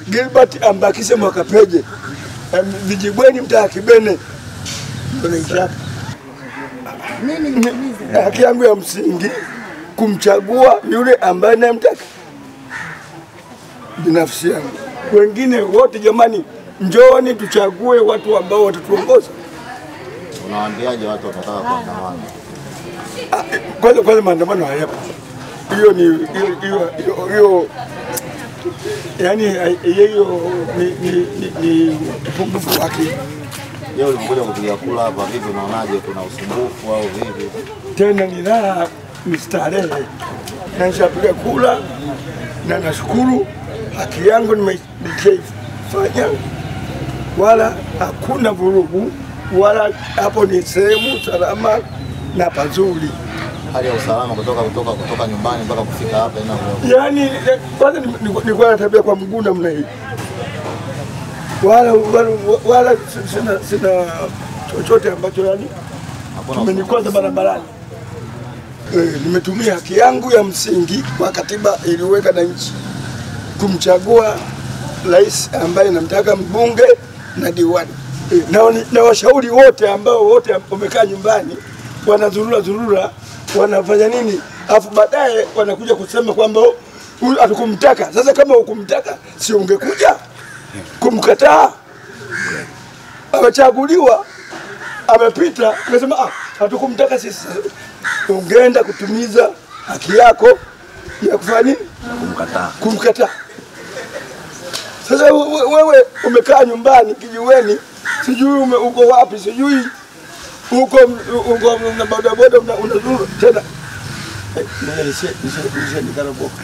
Gilbert Ambakise Mwakapeje, Vijibweni mtaa Kibene. Haki yangu ya msingi kumchagua yule ambaye namtaka binafsi yangu. Wengine wote jamani, njooni tuchague watu ambao watatuongoza. Unawaambiaje watu watakao kuandamana? Kwanza maandamano hayapo. Hiyo ni hiyo yani hiyo ni upungufu wake. Leo ulikuja kupiga kula hapa, vipi unaonaje, kuna usumbufu au vipi? Tena ni raha mistarehe. Na nishapiga kula na nashukuru haki yangu nimeifanya, wala hakuna vurugu, wala hapo ni sehemu salama na pazuri. Hali ya usalama kutoka nyumbani mpaka kufika hapa ina yani kwanza nilikuwa natembea kwa mguu namna hii, wala sina chochote ambacho yani kimenikwaza barabarani. Nimetumia haki yangu ya msingi kwa katiba iliweka na nchi kumchagua rais ambaye namtaka, mbunge na diwani. Na washauri wote ambao wote wamekaa nyumbani wanazurura wanafanya nini, afu baadaye wanakuja kusema kwamba huyu hatukumtaka. Sasa kama hukumtaka, si ungekuja kumkataa? Amechaguliwa, amepita, unasema hatukumtaka sisi. Ungeenda kutumiza haki yako ya kufanya nini? Kumkataa. Sasa wewe umekaa nyumbani kijiweni, sijui uko wapi, sijui uko na bodaboda unazuru tena. Nishe nikaraboka.